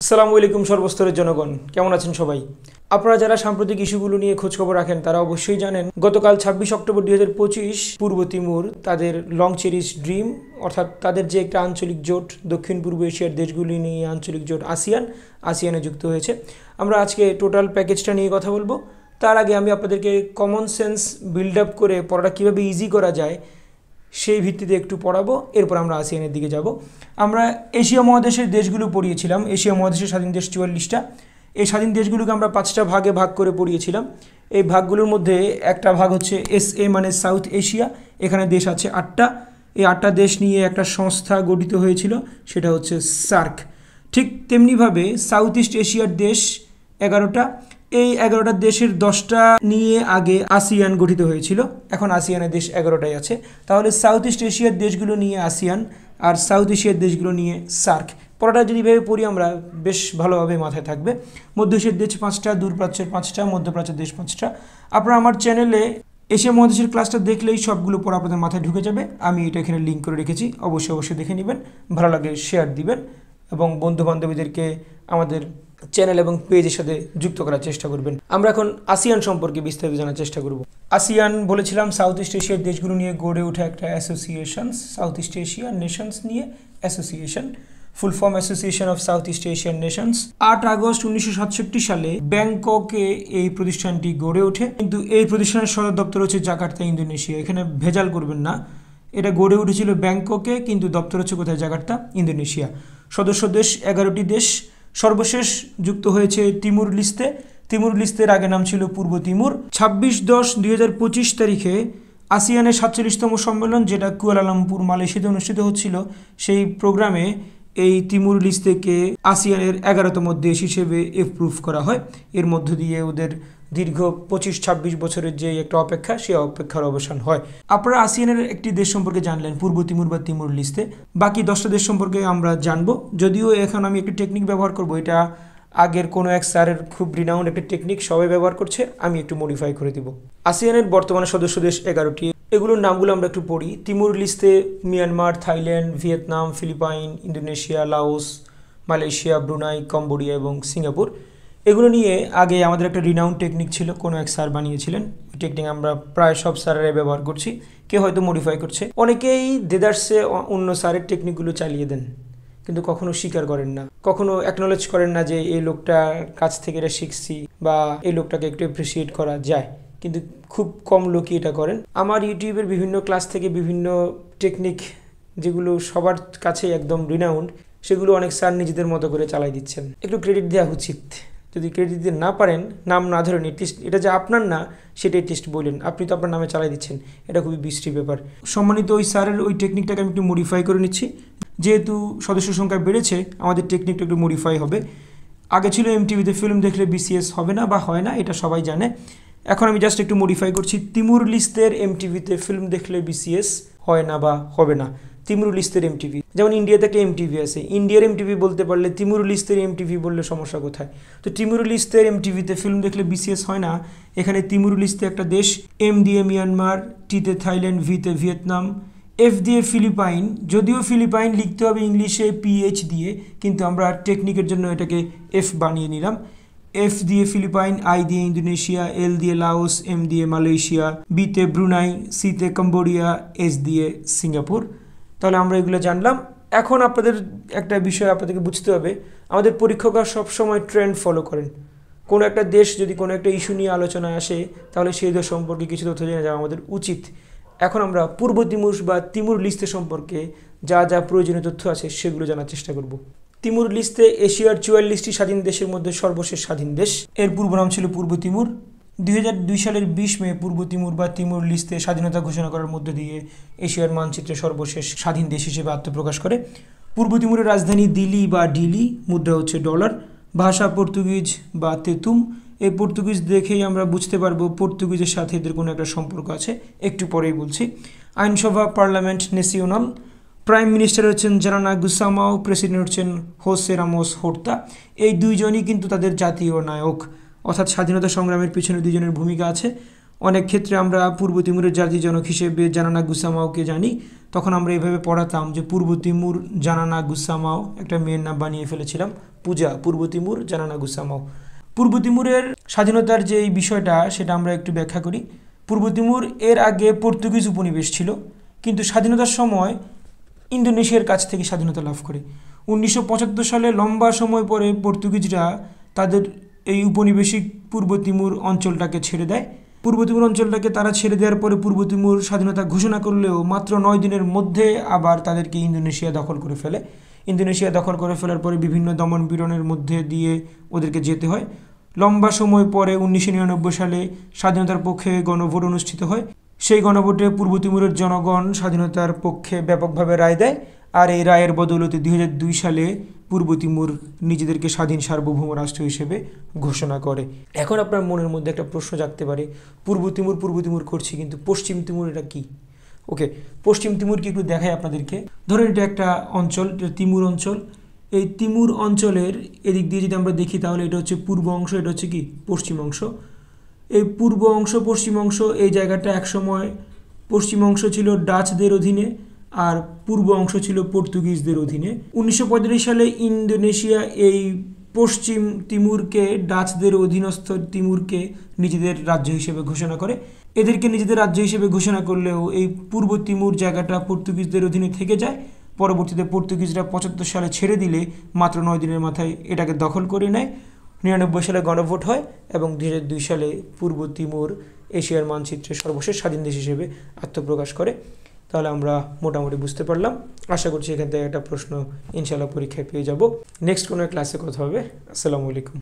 আসসালামু আলাইকুম সর্বস্তরের জনগণ, কেমন আছেন সবাই? আপনারা যারা সাম্প্রতিক ইস্যুগুলো নিয়ে খোঁজখবর রাখেন তারা অবশ্যই জানেন গতকাল 26 অক্টোবর 2025 পূর্ব তিমুর তাদের লং চেরিশ ড্রিম অর্থাৎ তাদের যে একটা আঞ্চলিক জোট দক্ষিণ পূর্ব এশিয়ার দেশগুলি নিয়ে আঞ্চলিক জোট আসিয়ানে যুক্ত হয়েছে। আমরা আজকে টোটাল প্যাকেজটা নিয়ে কথা বলবো। তার আগে আমি আপনাদেরকে কমন সেন্স বিল্ড আপ করে পড়াটা কীভাবে ইজি করা যায় সেই ভিত্তিতে একটু পড়াবো, এরপর আমরা আসিয়ানের দিকে যাব। আমরা এশিয়া মহাদেশের দেশগুলো পড়িয়েছিলাম। এশিয়া মহাদেশের স্বাধীন দেশ 44টা। এই স্বাধীন দেশগুলোকে আমরা 5টা ভাগে ভাগ করে পড়িয়েছিলাম। এই ভাগগুলোর মধ্যে একটা ভাগ হচ্ছে SA মানে সাউথ এশিয়া, এখানে দেশ আছে 8টা। এই 8টা দেশ নিয়ে একটা সংস্থা গঠিত হয়েছিল, সেটা হচ্ছে সার্ক। ঠিক তেমনিভাবে সাউথ ইস্ট এশিয়ার দেশ 11টা। এই 11টা দেশের 10টা নিয়ে আগে আসিয়ান গঠিত হয়েছিল, এখন আসিয়ানের দেশ 11টাই আছে। তাহলে সাউথ ইস্ট এশিয়ার দেশগুলো নিয়ে আসিয়ান আর সাউথ এশিয়ার দেশগুলো নিয়ে সার্ক। পড়াটা যদি ভেবে পড়ি আমরা বেশ ভালোভাবে মাথায় থাকবে। মধ্য এশিয়ার দেশ 5টা, দূরপ্রাচ্যের 5টা, মধ্যপ্রাচ্যের দেশ 5টা। আপনারা আমার চ্যানেলে এশিয়া মহাদেশের ক্লাসটা দেখলেই সবগুলো পড়া আপনাদের মাথায় ঢুকে যাবে। আমি এটা এখানে লিঙ্ক করে রেখেছি, অবশ্যই দেখে নেবেন। ভালো লাগে শেয়ার দিবেন এবং বন্ধু বান্ধবীদেরকে আমাদের চ্যানেল এবং পেজের সাথে যুক্ত করার চেষ্টা করবেন। আমরা এখন আসিয়ান সম্পর্কে বিস্তারিত জানার চেষ্টা করব। আসিয়ান বলেছিলাম সাউথ ইস্ট এশিয়ার দেশগুলো নিয়ে গড়ে ওঠা একটা association, South East Asia nations নিয়ে association, full form association of South East Asian nations. 8 August 1967 সালে ব্যাংককে এই প্রতিষ্ঠানটি গড়ে ওঠে, কিন্তু এই প্রতিষ্ঠানের সদর দপ্তর হচ্ছে জাকার্তা, ইন্দোনেশিয়া। এখানে ভেজাল করবেন না, এটা গড়ে উঠেছিল ব্যাংককে, কিন্তু দপ্তর হচ্ছে কোথায়? Jakarta, Indonesia. সদস্য দেশ 11টি দেশ। সর্বশেষ যুক্ত হয়েছে তিমুর লিস্তে। তিমুর লিস্তের আগে নাম ছিল পূর্ব তিমুর। 26/10/2025 তারিখে আসিয়ানের 47তম সম্মেলন, যেটা কুয়ালালামপুর মালয়েশিয়াতে অনুষ্ঠিত হচ্ছিল, সেই প্রোগ্রামে এই তিমুর লিস্তেকে আসিয়ানের 11তম দেশ হিসেবে এপ্রুভ করা হয়। এর মধ্য দিয়ে ওদের দীর্ঘ 25-26 বছরের যে একটা অপেক্ষা, সেই অপেক্ষার অবসান হয়। আপনারা আসিয়ানের একটি দেশ সম্পর্কে জানলেন, পূর্ব তিমুর বা তিমুর লিস্তে। বাকি 10টা দেশ সম্পর্কে আমরা জানবো, যদিও এখন আমি একটি টেকনিক ব্যবহার করব। এটা আগের কোনো এক স্যারের খুব রিনাউন্ড একটা টেকনিক, সবাই ব্যবহার করছে, আমি একটু মডিফাই করে দিব। আসিয়ানের বর্তমানে সদস্য দেশ 11টি। এগুলোর নামগুলো আমরা একটু পড়ি। Timor Leste Myanmar, Thailand, Vietnam, Philippines, Indonesia, Laos, Malaysia, Brunei, Cambodia এবং সিঙ্গাপুর। এগুলো নিয়ে আগে আমাদের একটা রিনাউন্ড টেকনিক ছিল, কোনো এক স্যার বানিয়েছিলেন। ওই টেকনিক আমরা প্রায় সব স্যারেরাই ব্যবহার করছি, কেউ হয়তো মডিফাই করছে। অনেকেই দেদার্সে অন্য স্যারের টেকনিকগুলো চালিয়ে দেন, কিন্তু কখনো স্বীকার করেন না, কখনো অ্যাকনোলেজ করেন না যে এই লোকটার কাছ থেকে এটা শিখছি বা এই লোকটাকে একটু অ্যাপ্রিসিয়েট করা যায়, কিন্তু খুব কম লোকই এটা করেন। আমার ইউটিউবের বিভিন্ন ক্লাস থেকে বিভিন্ন টেকনিক যেগুলো সবার কাছে একদম রিনাউন্ড, সেগুলো অনেক স্যার নিজেদের মতো করে চালাই দিচ্ছেন। একটু ক্রেডিট দেওয়া উচিত। যদি ক্রেডিট দিতে না পারেন, নাম না ধরেন, টেস্ট এটা যে আপনার না সেটাই টেস্ট বললেন, আপনি তো আপনার নামে চালাই দিচ্ছেন, এটা খুবই বিশ্রী ব্যাপার। সম্মানিত ওই স্যারের ওই টেকনিকটাকে আমি একটু মডিফাই করে নিচ্ছি। যেহেতু সদস্য সংখ্যা বেড়েছে, আমাদের টেকনিকটা একটু মডিফাই হবে। আগে ছিল এমটিভিতে ফিল্ম দেখলে বিসিএস হবে না বা হয় না, এটা সবাই জানে। এখন আমি জাস্ট একটু মডিফাই করছি। তিমুর লিস্তের এমটিভিতে ফিল্ম দেখলে বিসিএস হয় না বা হবে না। তিমুর লিস্তের এমটিভি, যেমন ইন্ডিয়াতে একটা এমটিভি আছে, ইন্ডিয়ার এমটিভি বলতে পারলে তিমুর লিস্তের এমটিভি বললে সমস্যা কোথায়? তো তিমুর লিস্তের এমটিভিতে ফিল্ম দেখলে বিসিএস হয় না। এখানে তিমুর লিস্তে একটা দেশ, এম দিয়ে মিয়ানমার, টিতে থাইল্যান্ড, ভিতে ভিয়েতনাম, এফ দিয়ে ফিলিপাইন। যদিও ফিলিপাইন লিখতে হবে ইংলিশে PH দিয়ে, কিন্তু আমরা টেকনিকের জন্য এটাকে এফ বানিয়ে নিলাম। এফ দিয়ে ফিলিপাইন, আই দিয়ে ইন্দোনেশিয়া, এল দিয়ে লাওস, এম দিয়ে মালয়েশিয়া, বিতে ব্রুনাই, সিতে কম্বোডিয়া, এস দিয়ে সিঙ্গাপুর। তাহলে আমরা এগুলো জানলাম। এখন আপনাদের একটা বিষয় আপনাদেরকে বুঝতে হবে, আমাদের পরীক্ষকরা সবসময় ট্রেন্ড ফলো করেন। কোনো একটা দেশ যদি কোনো একটা ইস্যু নিয়ে আলোচনায় আসে, তাহলে সেই দেশ সম্পর্কে কিছু তথ্য জেনে যাওয়া আমাদের উচিত। এখন আমরা পূর্ব তিমুর বা তিমুর লিস্তে সম্পর্কে যা যা প্রয়োজনীয় তথ্য আছে সেগুলো জানার চেষ্টা করব। তিমুর লিস্তে এশিয়ার 44টি স্বাধীন দেশের মধ্যে সর্বশেষ স্বাধীন দেশ। এর পূর্ব নাম ছিল পূর্ব তিমুর। 2002 সালের 20 মে পূর্ব তিমুর বা তিমুর লিস্তে স্বাধীনতা ঘোষণা করার মধ্য দিয়ে এশিয়ার মানচিত্রে সর্বশেষ স্বাধীন দেশ হিসেবে আত্মপ্রকাশ করে। পূর্ব তিমুরের রাজধানী দিলি বা ডিলি, মুদ্রা হচ্ছে ডলার, ভাষা পর্তুগিজ বা তেতুম। এই পর্তুগিজ দেখেই আমরা বুঝতে পারবো পর্তুগিজের সাথে এদের কোনো একটা সম্পর্ক আছে, একটু পরেই বলছি। আইনসভা পার্লামেন্ট ন্যাশনাল। প্রাইম মিনিস্টার হচ্ছেন জানানা গুসামাও, প্রেসিডেন্ট হচ্ছেন হোসে রামোস হোর্তা। এই দুইজনই কিন্তু তাদের জাতীয় নায়ক, অর্থাৎ স্বাধীনতা সংগ্রামের পিছনে দুজনের ভূমিকা আছে। অনেক ক্ষেত্রে আমরা পূর্ব তিমুরের জাতীয় জনক হিসেবে জানানা গুসামাওকে জানি, তখন আমরা এইভাবে পড়াতাম যে পূর্ব তিমুর জানানা গুসামাও, একটা মেয়ের নাম বানিয়ে ফেলেছিলাম পূজা, পূর্ব তিমুর জানানা গুসামাও। পূর্ব তিমুরের স্বাধীনতার যে এই বিষয়টা সেটা আমরা একটু ব্যাখ্যা করি। পূর্ব তিমুর এর আগে পর্তুগিজ উপনিবেশ ছিল, কিন্তু স্বাধীনতার সময় ইন্দোনেশিয়ার কাছ থেকে স্বাধীনতা লাভ করে। 1975 সালে লম্বা সময় পরে পর্তুগিজরা তাদের এই উপনিবেশিক পূর্ব তিমুর অঞ্চলটাকে ছেড়ে দেয়। পূর্ব তিমুর অঞ্চলটাকে তারা ছেড়ে দেওয়ার পরে পূর্ব তিমুর স্বাধীনতা ঘোষণা করলেও মাত্র 9 দিনের মধ্যে আবার তাদেরকে ইন্দোনেশিয়া দখল করে ফেলে। ইন্দোনেশিয়া দখল করে ফেলার পরে বিভিন্ন দমন পীড়নের মধ্যে দিয়ে ওদেরকে যেতে হয়। লম্বা সময় পরে 1999 সালে স্বাধীনতার পক্ষে গণভোট অনুষ্ঠিত হয়। সেই গণভোটে পূর্ব তিমুরের জনগণ স্বাধীনতার পক্ষে ব্যাপকভাবে রায় দেয়, আর এই রায়ের বদৌলতে 2002 সালে পূর্ব তিমুর নিজেদেরকে স্বাধীন সার্বভৌম রাষ্ট্র হিসেবে ঘোষণা করে। এখন আপনার মনের মধ্যে একটা প্রশ্ন জাগতে পারে, পূর্ব তিমুর করছি, কিন্তু পশ্চিম তিমুর এটা কি? ওকে, পশ্চিম তিমুর কি একটু দেখায় আপনাদেরকে। ধরেন এটা একটা অঞ্চল, এটা তিমুর অঞ্চল। এই তিমুর অঞ্চলের এদিক দিয়ে যদি আমরা দেখি তাহলে এটা হচ্ছে পূর্ব অংশ, এটা হচ্ছে কি পশ্চিম অংশ। এই পূর্ব অংশ পশ্চিম অংশ, এই জায়গাটা একসময় পশ্চিম অংশ ছিল ডাচদের অধীনে আর পূর্ব অংশ ছিল পর্তুগিজদের অধীনে। 1945 সালে ইন্দোনেশিয়া এই পশ্চিম তিমুরকে, ডাচদের অধীনস্থ তিমুরকে নিজেদের রাজ্য হিসেবে ঘোষণা করে। এদেরকে নিজেদের রাজ্য হিসেবে ঘোষণা করলেও এই পূর্ব তিমুর জায়গাটা পর্তুগিজদের অধীনে থেকে যায়। পরবর্তীতে পর্তুগিজরা 75 সালে ছেড়ে দিলে মাত্র 9 দিনের মাথায় এটাকে দখল করে নেয়। 99 সালে গণভোট হয় এবং 2002 সালে পূর্ব তিমুর এশিয়ার মানচিত্রে সর্বশেষ স্বাধীন দেশ হিসেবে আত্মপ্রকাশ করে। তাহলে আমরা মোটামুটি বুঝতে পারলাম। আশা করছি এখান থেকে একটা প্রশ্ন ইনশাআল্লাহ পরীক্ষায় পেয়ে যাব। নেক্সট কোনো ক্লাসে কথা হবে। আসসালামু আলাইকুম।